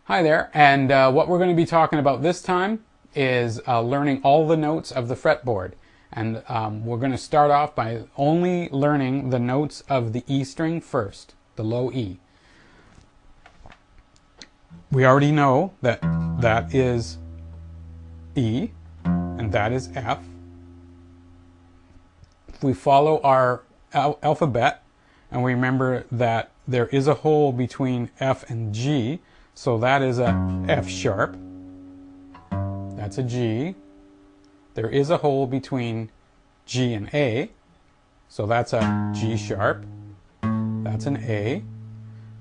Hi there, and what we're going to be talking about this time is learning all the notes of the fretboard. And we're going to start off by only learning the notes of the E string first, the low E. We already know that that is E and that is F. If we follow our alphabet and we remember that there is a hole between F and G, so that is a F sharp. That's a G. There is a hole between G and A, so that's a G sharp. That's an A.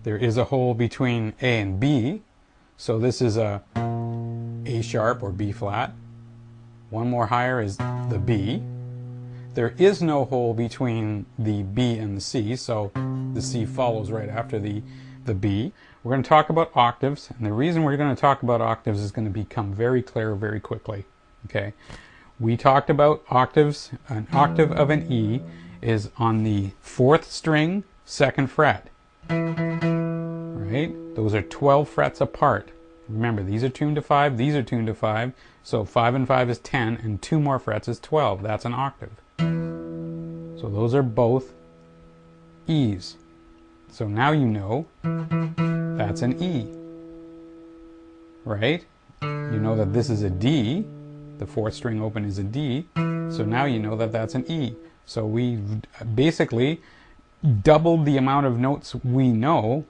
There is a hole between A and B, so this is a A sharp or B flat. One more higher is the B. There is no hole between the B and the C, so the C follows right after the B. We're going to talk about octaves, and the reason we're going to talk about octaves is going to become very clear very quickly. Okay, we talked about octaves. An octave of an E is on the 4th string, 2nd fret. Right? Those are 12 frets apart. Remember, these are tuned to 5, these are tuned to 5, so 5 and 5 is 10, and 2 more frets is 12. That's an octave. So those are both E's. So now you know that's an E, right? You know that this is a D, the 4th string open is a D, so now you know that that's an E. So we basically doubled the amount of notes we know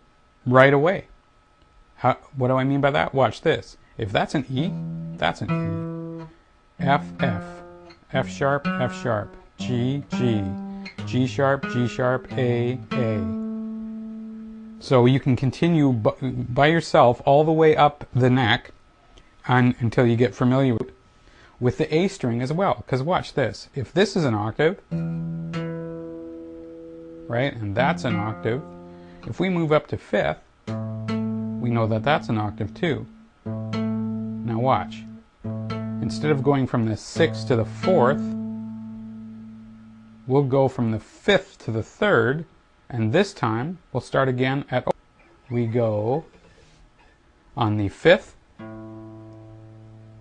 right away. What do I mean by that? Watch this. If that's an E, that's an E. F, F, F sharp, F sharp, G, G, G sharp, A, A. So you can continue by yourself all the way up the neck until you get familiar with the A string as well. Because watch this. If this is an octave, right, and that's an octave, if we move up to 5th, we know that that's an octave too. Now watch. Instead of going from the 6th to the 4th, we'll go from the 5th to the 3rd, and this time we'll start again at O. We go on the 5th,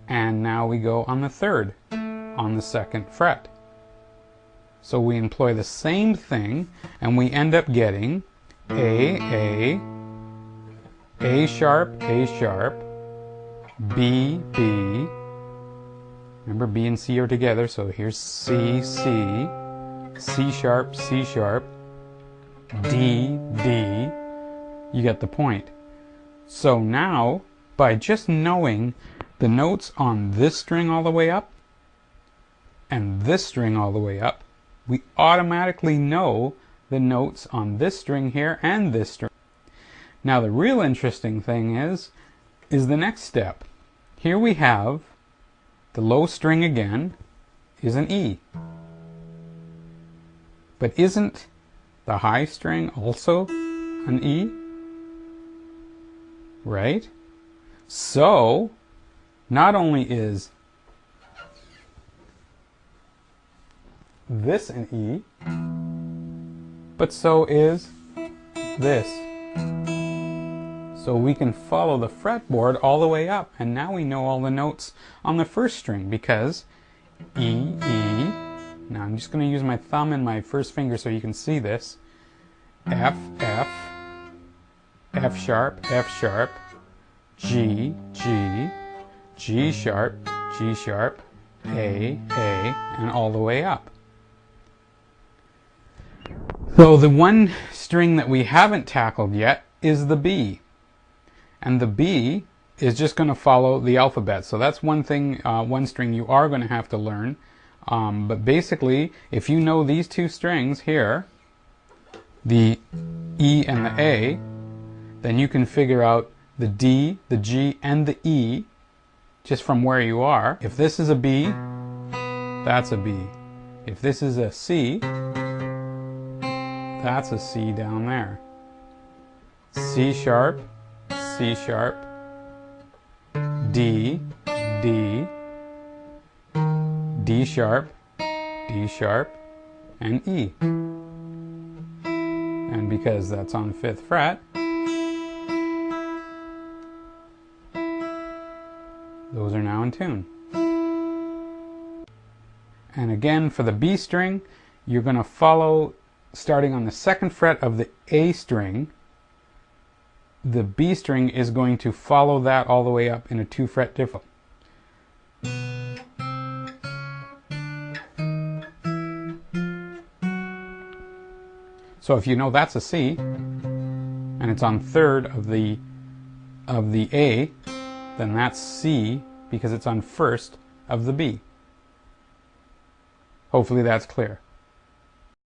and now we go on the 3rd, on the 2nd fret. So we employ the same thing, and we end up getting A sharp, B, B. Remember, B and C are together, so here's C, C, C sharp, D, D. You get the point. So now, by just knowing the notes on this string all the way up and this string all the way up, we automatically know the notes on this string here and this string. Now the real interesting thing is the next step. Here we have the low string again is an E. But isn't the high string also an E? Right? So, not only is this an E, but so is this. So we can follow the fretboard all the way up, and now we know all the notes on the 1st string, because E, E. Now I'm just going to use my thumb and my first finger so you can see this. F, F, F sharp, G, G, G sharp, A, and all the way up. So the one string that we haven't tackled yet is the B. And the B is just going to follow the alphabet. So that's one thing, one string you are going to have to learn. But basically, if you know these two strings here, the E and the A, then you can figure out the D, the G, and the E just from where you are. If this is a B, that's a B. If this is a C, that's a C down there. C sharp, D, D, D sharp, and E. And because that's on the 5th fret, Those are now in tune. And again, for the B string, you're going to follow, starting on the 2nd fret of the A string, the B string is going to follow that all the way up in a 2-fret differential. So if you know that's a C, and it's on 3rd of the A, then that's C because it's on 1st of the B. Hopefully that's clear.